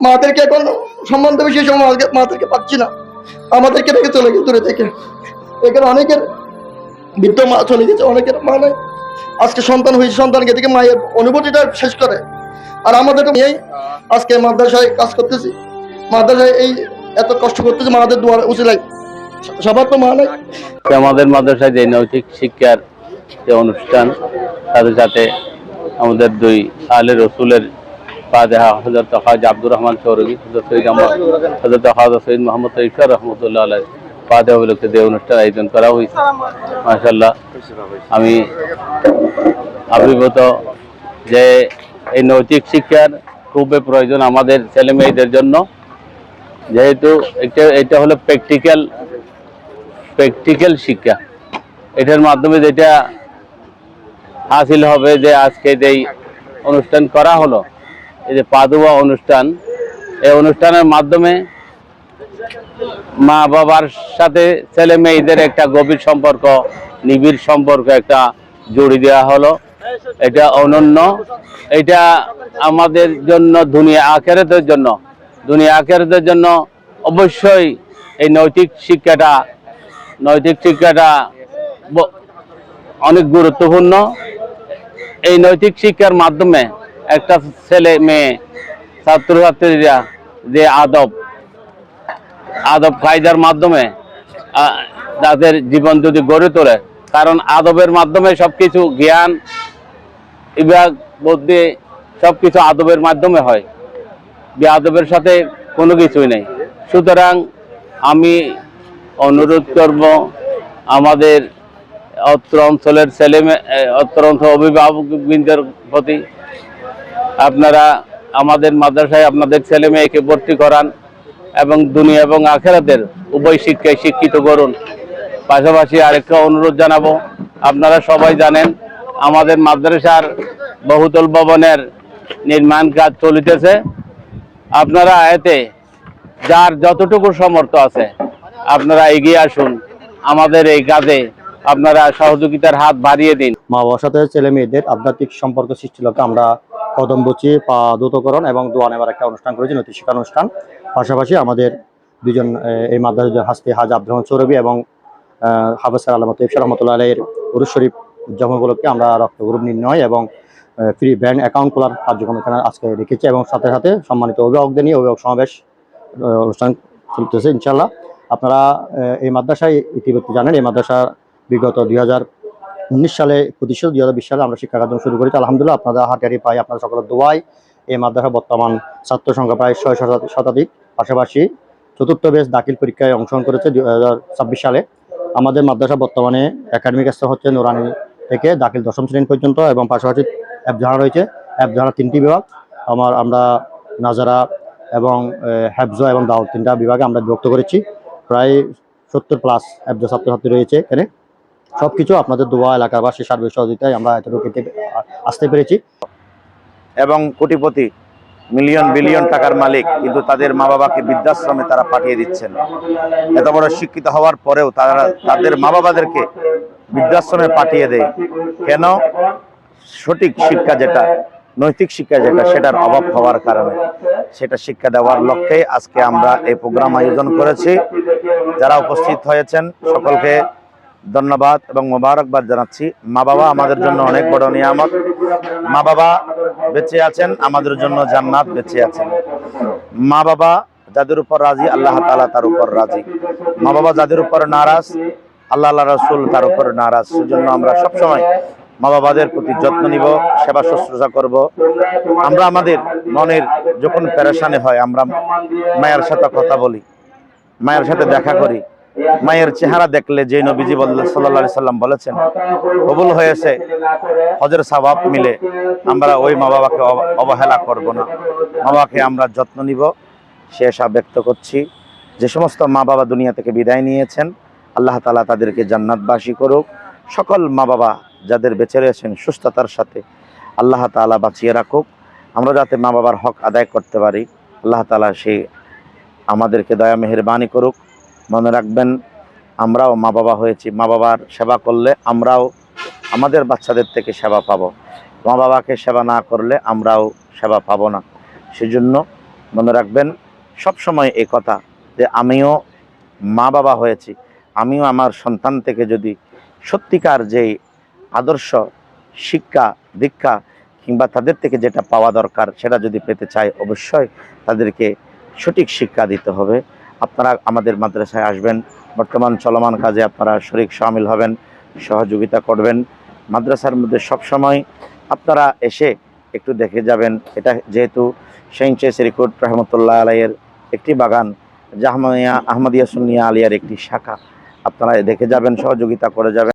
মাদেরকে এখন সম্মান দেবে সেই সময় মাদেরকে পাচ্ছি না, আমাদেরকে রেখে চলে গেছে দূরে থেকে। এখানে অনেকের বৃদ্ধ মা চলে গেছে, অনেকের মা নাই। আজকে সন্তান হয়েছে, সন্তানকে থেকে মায়ের অনুভূতিটা শেষ করে। আর আমাদের মেয়েই আজকে মাদ্রাসায় কাজ করতেছি, মাদ্রাসায় এই এত কষ্ট করতেছি, মাদের দোয়ার উচিলাই সবার তো মা নাই। আমাদের মাদ্রাসায় যে নৈতিক শিক্ষার যে অনুষ্ঠান, সাথে সাথে আমাদের দুই আলে রসুলের ফাতিহা হযরত খাজা আব্দুর রহমান চৌরুগী, হযরত খাজা সৈয়দ মোহাম্মদ তৈফর রহমতুল্লাহ আলাইহি ফাতিহা উপলক্ষে যে অনুষ্ঠান আয়োজন করা হয়েছে, মাশাআল্লাহ আমি আবির্ভূত যে এই নৈতিক শিক্ষার খুবই প্রয়োজন আমাদের ছেলে মেয়েদের জন্য। যেহেতু এটা হলো প্র্যাকটিক্যাল শিক্ষা, এটার মাধ্যমে যেটা হাসিল হবে যে আজকে যেই অনুষ্ঠান করা হলো, এই যে পাদুয়া অনুষ্ঠান, এই অনুষ্ঠানের মাধ্যমে মা বাবার সাথে ছেলে মেয়েদের একটা গভীর সম্পর্ক, নিবিড় সম্পর্ক একটা জুড়ে দেওয়া হলো। এটা অনন্য, এটা আমাদের জন্য দুনিয়া আখিরাতের জন্য অবশ্যই এই নৈতিক শিক্ষাটা অনেক গুরুত্বপূর্ণ। এই নৈতিক শিক্ষার মাধ্যমে একটা ছেলে মেয়ে ছাত্রছাত্রীরা যে আদব কায়দার মাধ্যমে তাদের জীবন যদি গড়ে তোলে, কারণ আদবের মাধ্যমে সবকিছু জ্ঞান বিভাগ বুদ্ধি সবকিছু আদবের মাধ্যমে হয়, বেআদবের সাথে কোনো কিছুই নেই। সুতরাং আমি অনুরোধ করব আমাদের অত্র অঞ্চলের অত্র অঞ্চল অভিভাবকবৃন্দের প্রতি, আপনারা আমাদের মাদ্রাসায় আপনাদের ছেলে মেয়েকে ভর্তি করান এবং দুনিয়া এবং আখিরাতের উভয় শিক্ষায় শিক্ষিত করুন। পাশাপাশি আরেকটা অনুরোধ জানাবো, আপনারা সবাই জানেন আমাদের মাদ্রাসার বহুতল ভবনের নির্মাণ কাজ চলিতেছে। আপনারা এতে যার যতটুকু সামর্থ্য আছে আপনারা এগিয়ে আসুন, আমাদের এই কাজে আপনারা সহযোগিতার হাত বাড়িয়ে দিন। মা বাবার সাথে ছেলে মেয়েদের আধ্যাত্মিক সম্পর্ক সৃষ্টির লক্ষ্যে আমরা কদম বচি পা দ্রুতকরণ এবং দোয়া নেবার একটা অনুষ্ঠান করেছি, নৈতিক শিক্ষা অনুষ্ঠান। পাশাপাশি আমাদের দুজন এই মাদ্রাসার হাসতে হাজ আব্দুর রহমান চৌরুগী এবং হাফেজ স্যার আল্লামা তৈফর রহমতুল্লাহ আলাইহির উরুস শরীফ উদযাপন উপলক্ষে আমরা রক্ত গ্রুপ নির্ণয় এবং ফ্রি ব্যাংক অ্যাকাউন্ট খোলার কার্যক্রম এখানে আজকে রেখেছি এবং সাথে সাথে সম্মানিত অভিভাবকদের নিয়ে অভিভাবক সমাবেশ অনুষ্ঠান চলতেছে ইনশাল্লাহ। আপনারা এই মাদ্রাসায় ইতিমধ্যে জানেন, এই মাদ্রাসা বিগত 2019 সালে প্রতিষ্ঠিত, 2020 সালে আমরা শিক্ষা কার্যক্রম শুরু করেছি। আলহামদুলিল্লাহ আপনাদের হাতিয়ারি পাই, আপনাদের সকলের দোয়ায় এই মাদ্রাসা বর্তমান ছাত্র সংখ্যা প্রায় 600 শতাধিক। পাশাপাশি চতুর্থ ব্যাচ দাখিল পরীক্ষায় অংশগ্রহণ করেছে 2026 সালে। আমাদের মাদ্রাসা বর্তমানে একাডেমিক স্তর হচ্ছে নুরানি থেকে দাখিল 10ম শ্রেণী পর্যন্ত এবং পাশাপাশি এফজাহার রয়েছে। এফজাহার 3টি বিভাগ, আমরা নাজারা এবং হেফজ এবং দাওয়াত 3টা বিভাগে আমরা বিভক্ত করেছি। প্রায় 70+ এফজা ছাত্রছাত্রী রয়েছে এখানে। সবকিছু আপনাদের দোয়া, এলাকাবাসী সার্বিক সহযোগিতায় আমরা এতটুকু আসতে পেরেছি। এবং কোটিপতি, মিলিয়ন বিলিয়ন টাকার মালিক, কিন্তু তাদের মা বাবাকে বৃদ্ধাশ্রমে তারা পাঠিয়ে দিচ্ছেন। এত বড় শিক্ষিত হওয়ার পরেও তারা তাদের মা বাবাদেরকে বৃদ্ধাশ্রমে পাঠিয়ে দেয় কেন? সঠিক শিক্ষা যেটা, নৈতিক শিক্ষা যেটা, সেটার অভাব হওয়ার কারণে। সেটা শিক্ষা দেওয়ার লক্ষ্যে আজকে আমরা এই প্রোগ্রাম আয়োজন করেছি। যারা উপস্থিত হয়েছেন সকলকে ধন্যবাদ এবং মোবারকবাদ জানাচ্ছি। মা বাবা আমাদের জন্য অনেক বড় নিয়ামত। মা বাবা বেঁচে আছেন, আমাদের জন্য জান্নাত বেঁচে আছেন। মা বাবা যাদের উপর রাজি, আল্লাহ তাআলা তার উপর রাজি। মা বাবা যাদের উপর নারাজ, আল্লাহ রাসূল তার উপর নারাজ। সেজন্য আমরা সবসময় মা বাবাদের প্রতি যত্ন নিব, সেবা শুশ্রূষা করব। আমরা আমাদের মনের যখন পেরেশানি হয় আমরা মায়ের সাথে কথা বলি, মায়ের সাথে দেখা করি। মায়ের চেহারা দেখলে, যে নবীজি সাল্লাল্লাহু আলাইহি সাল্লাম বলেছেন কবুল হয়েছে হজের সওয়াব মিলে, আমরা ওই মা বাবাকে অবহেলা করব না, মা বাবাকে আমরা যত্ন নিব, সে আশা ব্যক্ত করছি। যে সমস্ত মা বাবা দুনিয়া থেকে বিদায় নিয়েছেন, আল্লাহ তাআলা তাদেরকে জান্নাতবাসী করুক। সকল মা বাবা যাদের বেঁচে রয়েছেন সুস্থতার সাথে আল্লাহ তাআলা বাঁচিয়ে রাখুক। আমরা যাতে মা বাবার হক আদায় করতে পারি, আল্লাহ তাআলা সে আমাদেরকে দয়া মেহেরবানি করুক। মনে রাখবেন, আমরাও মা বাবা হয়েছি, মা বাবার সেবা করলে আমরাও আমাদের বাচ্চাদের থেকে সেবা পাবো। মা বাবাকে সেবা না করলে আমরাও সেবা পাবো না। সেজন্য মনে রাখবেন সব সময় এই কথা যে আমিও মা বাবা হয়েছি, আমিও আমার সন্তান থেকে যদি সত্যিকার যেই আদর্শ শিক্ষা দীক্ষা কিংবা তাদের থেকে যেটা পাওয়া দরকার সেটা যদি পেতে চাই, অবশ্যই তাদেরকে সঠিক শিক্ষা দিতে হবে। আপনারা আমাদের মাদ্রাসায় আসবেন, বর্তমান চলমান কাজে আপনারা শরীক শামিল হবেন, সহযোগিতা করবেন। মাদ্রাসার মধ্যে সবসময় আপনারা এসে একটু দেখে যাবেন। এটা যেহেতু সেইন রিক্রুট রহমতুল্লাহ আলাইয়ের একটি বাগান, জাহমিয়া আহমদিয়া সুন্নিয়া আলিয়ার একটি শাখা, আপনারা দেখে যাবেন, সহযোগিতা করে যাবেন।